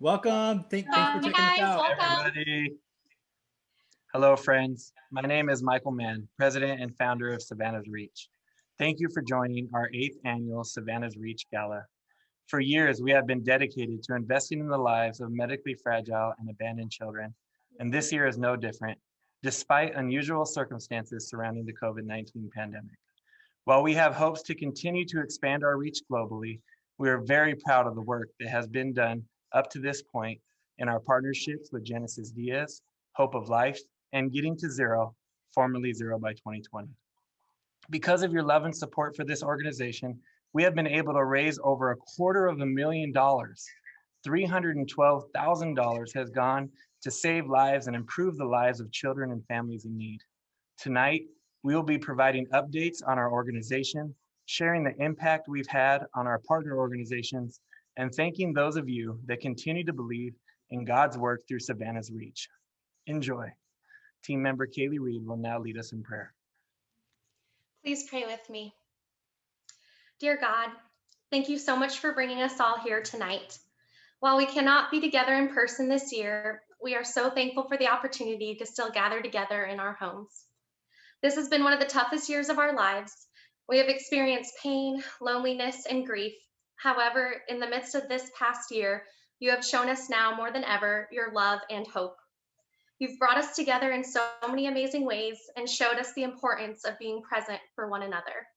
Welcome. Thanks for Hey checking us guys, out. welcome. Everybody. Hello, friends. My name is Michael Mann, President and founder of Savannah's Reach. Thank you for joining our 8th annual Savannah's Reach Gala. For years, we have been dedicated to investing in the lives of medically fragile and abandoned children, and this year is no different, despite unusual circumstances surrounding the COVID-19 pandemic. While we have hopes to continue to expand our reach globally, we are very proud of the work that has been done up to this point in our partnerships with Genesis Diaz, Hope of Life, and Getting to Zero, formerly Zero by 2020. Because of your love and support for this organization, we have been able to raise over $250,000. $312,000 has gone to save lives and improve the lives of children and families in need. Tonight, we will be providing updates on our organization, sharing the impact we've had on our partner organizations, and thanking those of you that continue to believe in God's work through Savannah's Reach. Enjoy. Team member Kaylee Reed will now lead us in prayer. Please pray with me. Dear God, thank you so much for bringing us all here tonight. While we cannot be together in person this year, we are so thankful for the opportunity to still gather together in our homes. This has been one of the toughest years of our lives. We have experienced pain, loneliness, and grief. However, in the midst of this past year, you have shown us now more than ever your love and hope. You've brought us together in so many amazing ways and showed us the importance of being present for one another.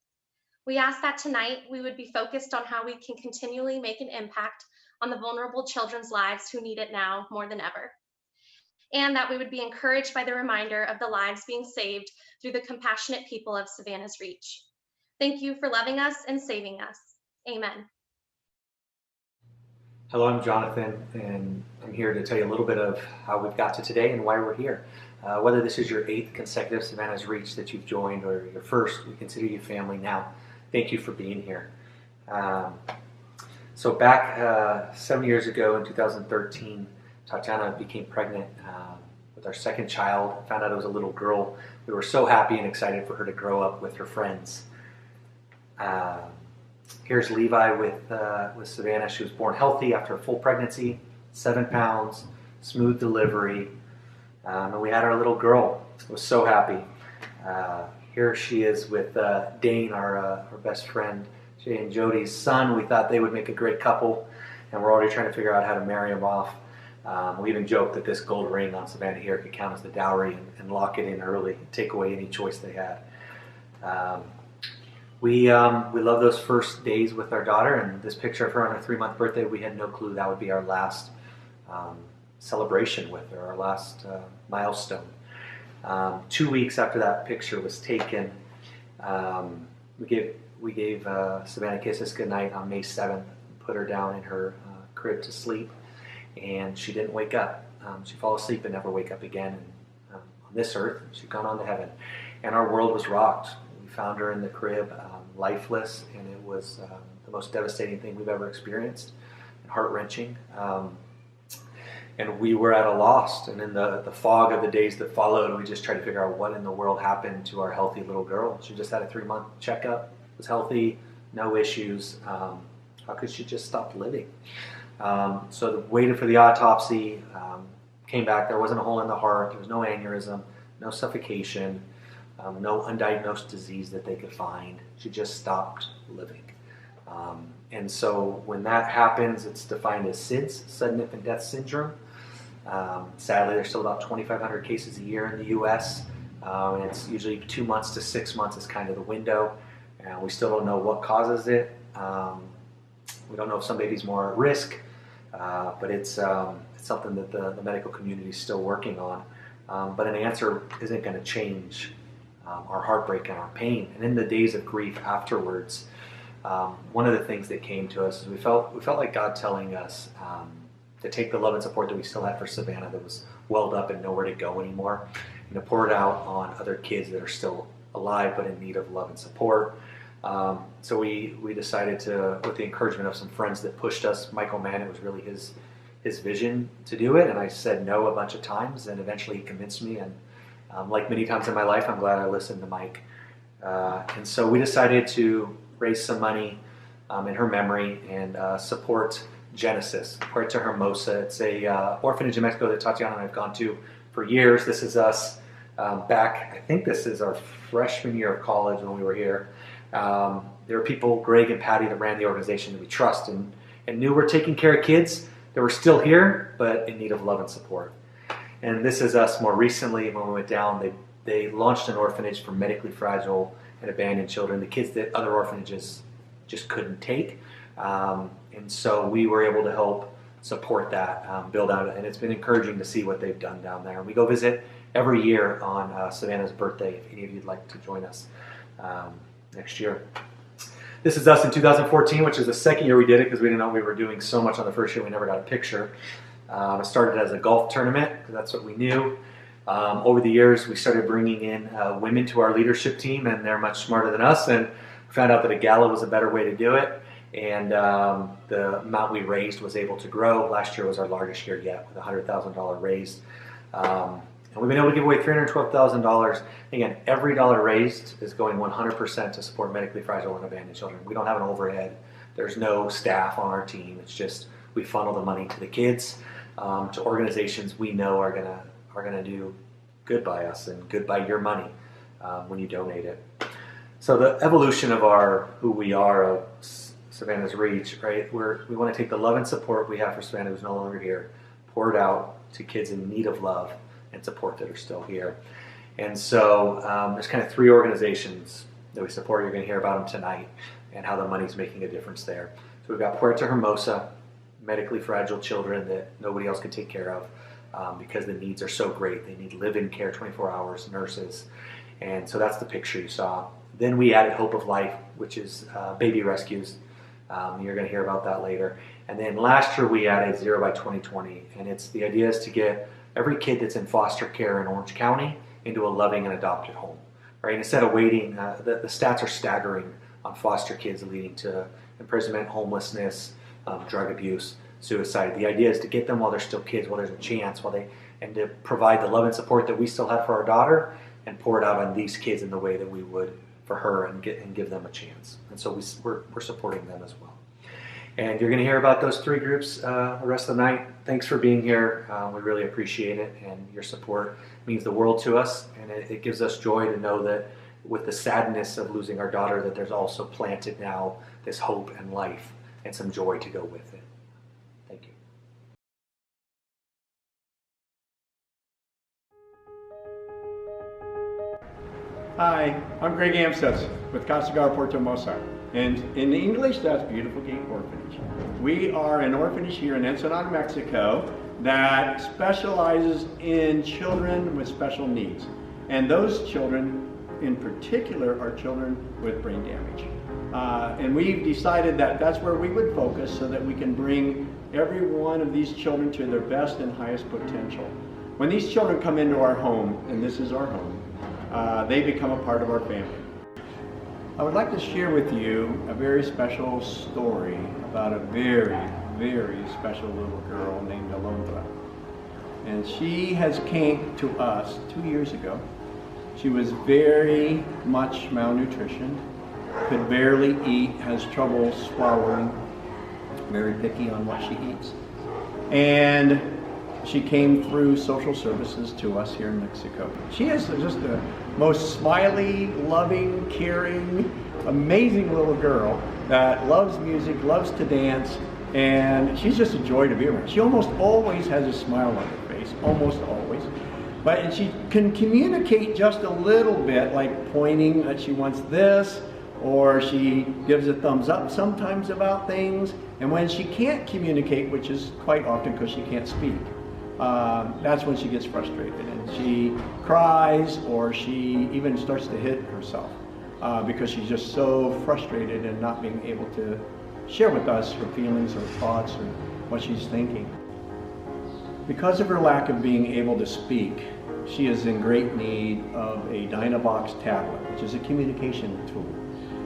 We ask that tonight we would be focused on how we can continually make an impact on the vulnerable children's lives who need it now more than ever. And that we would be encouraged by the reminder of the lives being saved through the compassionate people of Savannah's Reach. Thank you for loving us and saving us. Amen. Hello, I'm Jonathan, and I'm here to tell you a little bit of how we've got to today and why we're here. Whether this is your 8th consecutive Savannah's Reach that you've joined or your first, we consider you family now. Thank you for being here. So back 7 years ago in 2013, Tatiana became pregnant with our second child, found out it was a little girl. We were so happy and excited for her to grow up with her friends. Here's Levi with Savannah. She was born healthy after a full pregnancy, 7 pounds, smooth delivery, and we had our little girl. I was so happy. Here she is with Dane, our best friend, Jay and Jody's son. We thought they would make a great couple, and we're already trying to figure out how to marry them off. We even joked that this gold ring on Savannah here could count as the dowry and lock it in early, take away any choice they had. We love those first days with our daughter, and this picture of her on her 3-month birthday, we had no clue that would be our last celebration with her, our last milestone. 2 weeks after that picture was taken, we gave Savannah kisses goodnight on May 7th, put her down in her crib to sleep, and she didn't wake up. She'd fall asleep and never wake up again. And on this earth, she'd gone on to heaven, and our world was rocked. We found her in the crib, lifeless, and it was the most devastating thing we've ever experienced, and heart-wrenching. And we were at a loss, and in the fog of the days that followed, we just tried to figure out what in the world happened to our healthy little girl. She just had a 3-month checkup, was healthy, no issues. How could she just stop living? So waited for the autopsy, came back, there wasn't a hole in the heart, there was no aneurysm, no suffocation, no undiagnosed disease that they could find. She just stopped living. And so when that happens, it's defined as SIDS, sudden infant death syndrome. Sadly, there's still about 2,500 cases a year in the U.S. And it's usually 2 months to 6 months is kind of the window. And we still don't know what causes it. We don't know if some baby's more at risk, but it's something that the medical community is still working on. But an answer isn't going to change our heartbreak and our pain. And in the days of grief afterwards, one of the things that came to us is we felt like God telling us to take the love and support that we still had for Savannah that was welled up and nowhere to go anymore, and to pour it out on other kids that are still alive but in need of love and support. So we decided to, with the encouragement of some friends that pushed us, Michael Mann, it was really his vision to do it, and I said no a bunch of times, and eventually he convinced me, and like many times in my life, I'm glad I listened to Mike. And so we decided to raise some money in her memory and support Genesis, Puerta Hermosa. It's a orphanage in Mexico that Tatiana and I have gone to for years. This is us back, I think this is our freshman year of college when we were here. There were people, Greg and Patty, that ran the organization that we trust and knew we're taking care of kids that were still here, but in need of love and support. And this is us more recently when we went down. They launched an orphanage for medically fragile and abandoned children, the kids that other orphanages just couldn't take. And so we were able to help support that, build out, and it's been encouraging to see what they've done down there. And we go visit every year on Savannah's birthday, if any of you'd like to join us next year. This is us in 2014, which is the second year we did it because we didn't know we were doing so much on the first year we never got a picture. It started as a golf tournament because that's what we knew. Over the years, we started bringing in women to our leadership team, and they're much smarter than us, and we found out that a gala was a better way to do it. And the amount we raised was able to grow. Last year was our largest year yet, with $100,000 raised. And we've been able to give away $312,000. Again, every dollar raised is going 100% to support medically fragile and abandoned children. We don't have an overhead. There's no staff on our team. It's just we funnel the money to the kids, to organizations we know are gonna do good by us and good by your money when you donate it. So the evolution of who we are, of Savannah's Reach, right? We want to take the love and support we have for Savannah, who's no longer here, pour it out to kids in need of love and support that are still here. And so there's kind of three organizations that we support. You're going to hear about them tonight and how the money's making a difference there. So we've got Puerta Hermosa, medically fragile children that nobody else can take care of because the needs are so great. They need live-in care 24 hours, nurses. And so that's the picture you saw. Then we added Hope of Life, which is baby rescues. You're going to hear about that later. And then last year we added 0 by 2020, and the idea is to get every kid that's in foster care in Orange County into a loving and adopted home. Right? And instead of waiting, the stats are staggering on foster kids leading to imprisonment, homelessness, drug abuse, suicide. The idea is to get them while they're still kids, while there's a chance, and to provide the love and support that we still have for our daughter, and pour it out on these kids in the way that we would for her, and give them a chance. And so we're supporting them as well. And you're going to hear about those three groups the rest of the night. Thanks for being here. We really appreciate it, and your support means the world to us, and it gives us joy to know that with the sadness of losing our daughter, that there's also planted now this hope and life and some joy to go with it. Thank you. Hi, I'm Greg Amstutz with Puerta Hermosa, and in English that's Beautiful Gate Orphanage. We are an orphanage here in Ensenada, Mexico that specializes in children with special needs, and those children in particular are children with brain damage. And we've decided that that's where we would focus so that we can bring every one of these children to their best and highest potential. When these children come into our home, and this is our home, they become a part of our family. I would like to share with you a very special story about a very, very special little girl named Alondra. And she came to us 2 years ago. She was very much malnutrition, could barely eat, has trouble swallowing, very picky on what she eats. And she came through social services to us here in Mexico. She is just the most smiley, loving, caring, amazing little girl that loves music, loves to dance, and she's just a joy to be around. She almost always has a smile on her face, almost always. And she can communicate just a little bit, like pointing that she wants this, or she gives a thumbs up sometimes about things. And when she can't communicate, which is quite often because she can't speak, that's when she gets frustrated and she cries, or she even starts to hit herself because she's just so frustrated and not being able to share with us her feelings or thoughts or what she's thinking. Because of her lack of being able to speak, she is in great need of a Dynabox tablet, which is a communication tool.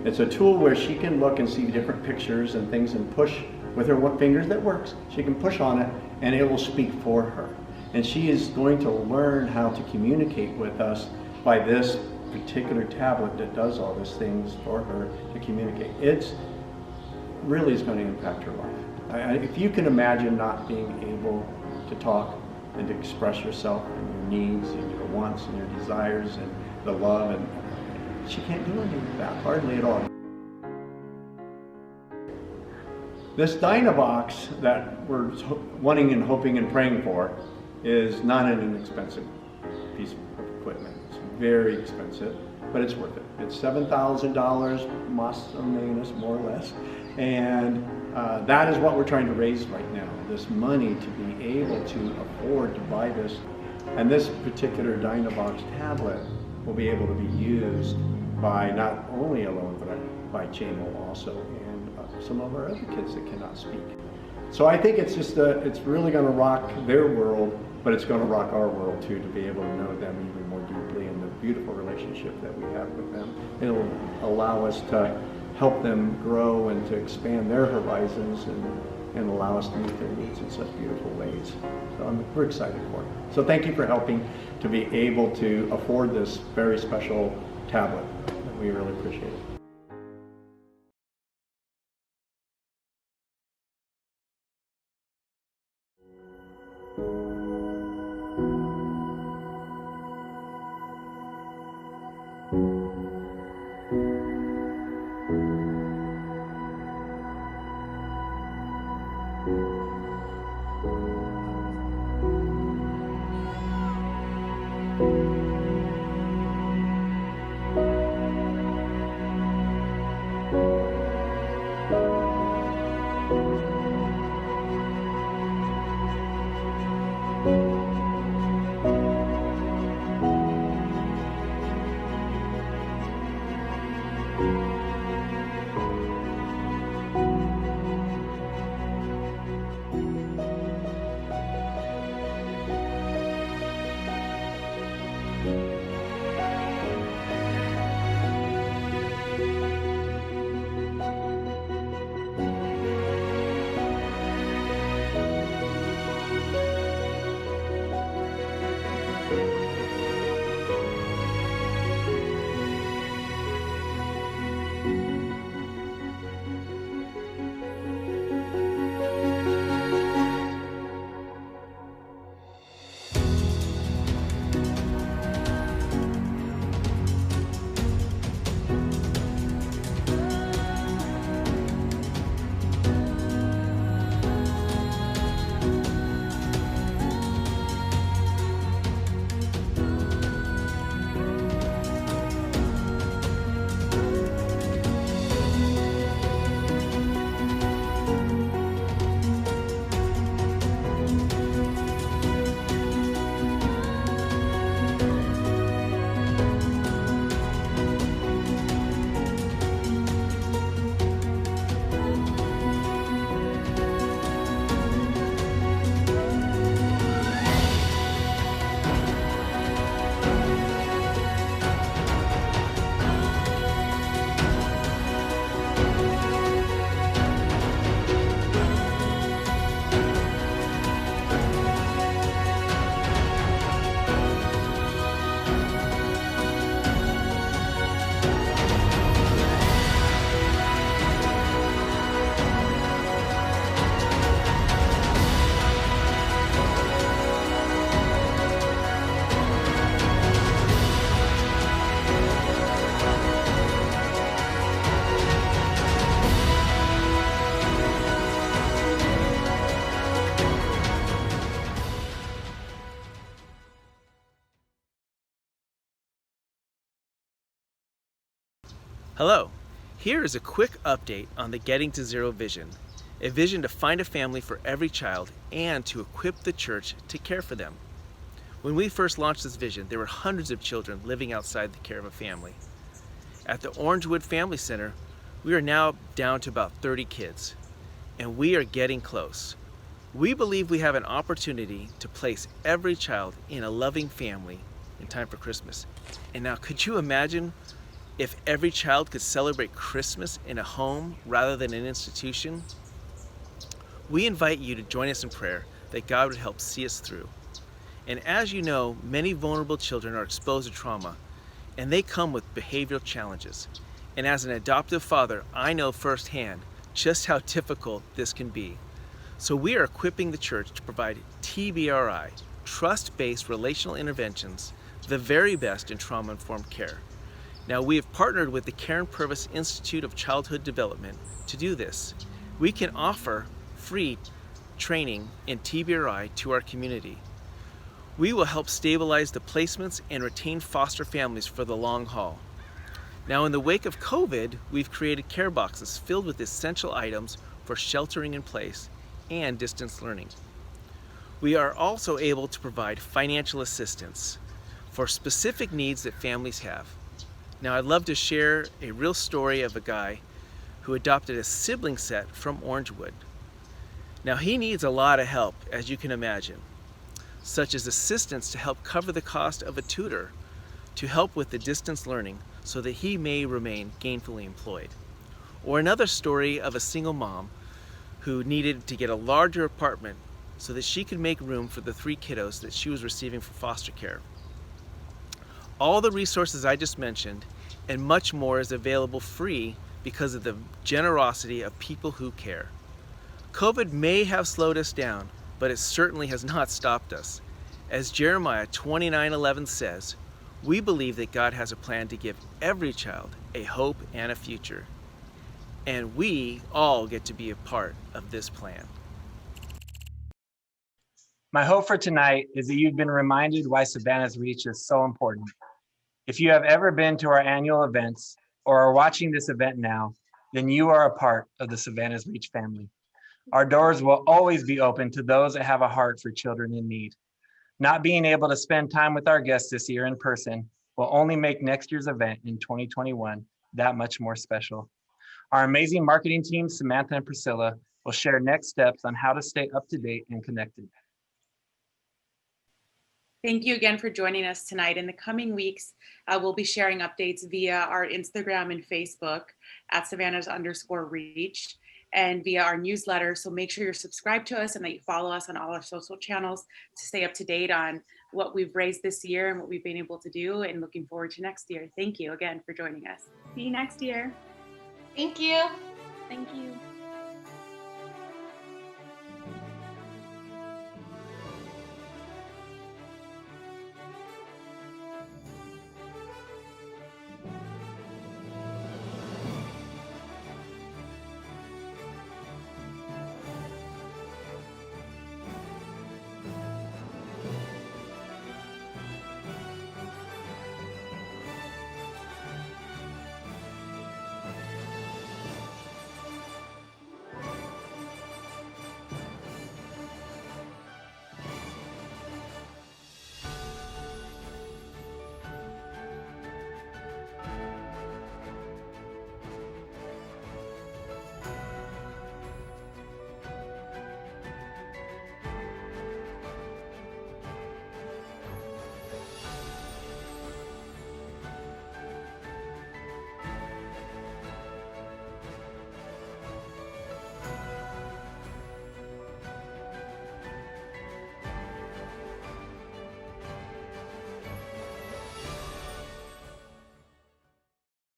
It's a tool where she can look and see different pictures and things and push with her fingers. That works. She can push on it and it will speak for her. And she is going to learn how to communicate with us by this particular tablet that does all these things for her to communicate. It's really is going to impact her life. If you can imagine not being able to talk and to express yourself and your needs and your wants and your desires and the love, and she can't do any of that, hardly at all. This Dynabox that we're wanting and hoping and praying for is not an inexpensive piece of equipment. It's very expensive, but it's worth it. It's $7,000 más o menos, more or less. And that is what we're trying to raise right now, this money to be able to afford to buy this. And this particular Dynabox tablet will be able to be used by not only Alone, but by Chamo also, and some of our other kids that cannot speak. So I think it's just, it's really gonna rock their world, but it's gonna rock our world too, to be able to know them even more deeply and the beautiful relationship that we have with them. It'll allow us to help them grow and to expand their horizons and allow us to meet their needs in such beautiful ways. So we're excited for it. So thank you for helping to be able to afford this very special tablet. We really appreciate it. Hello, here is a quick update on the Getting to Zero vision, a vision to find a family for every child and to equip the church to care for them. When we first launched this vision, there were hundreds of children living outside the care of a family. At the Orangewood Family Center, we are now down to about 30 kids, and we are getting close. We believe we have an opportunity to place every child in a loving family in time for Christmas. And now, could you imagine if every child could celebrate Christmas in a home rather than an institution? We invite you to join us in prayer that God would help see us through. And as you know, many vulnerable children are exposed to trauma, and they come with behavioral challenges. And as an adoptive father, I know firsthand just how difficult this can be. So we are equipping the church to provide TBRI, trust-based relational interventions, the very best in trauma-informed care. Now, we have partnered with the Karen Purvis Institute of Childhood Development to do this. We can offer free training in TBRI to our community. We will help stabilize the placements and retain foster families for the long haul. Now, in the wake of COVID, we've created care boxes filled with essential items for sheltering in place and distance learning. We are also able to provide financial assistance for specific needs that families have. Now, I'd love to share a real story of a guy who adopted a sibling set from Orangewood. Now, he needs a lot of help, as you can imagine, such as assistance to help cover the cost of a tutor to help with the distance learning so that he may remain gainfully employed. Or another story of a single mom who needed to get a larger apartment so that she could make room for the 3 kiddos that she was receiving from foster care. All the resources I just mentioned and much more is available free because of the generosity of people who care. COVID may have slowed us down, but it certainly has not stopped us. As Jeremiah 29:11 says, we believe that God has a plan to give every child a hope and a future. And we all get to be a part of this plan. My hope for tonight is that you've been reminded why Savannah's Reach is so important. If you have ever been to our annual events or are watching this event now, then you are a part of the Savannah's Reach family. Our doors will always be open to those that have a heart for children in need. Not being able to spend time with our guests this year in person will only make next year's event in 2021 that much more special. Our amazing marketing team, Samantha and Priscilla, will share next steps on how to stay up to date and connected. Thank you again for joining us tonight. In the coming weeks, we'll be sharing updates via our Instagram and Facebook at Savannah's_reach and via our newsletter. So make sure you're subscribed to us and that you follow us on all our social channels to stay up to date on what we've raised this year and what we've been able to do, and looking forward to next year. Thank you again for joining us. See you next year. Thank you. Thank you.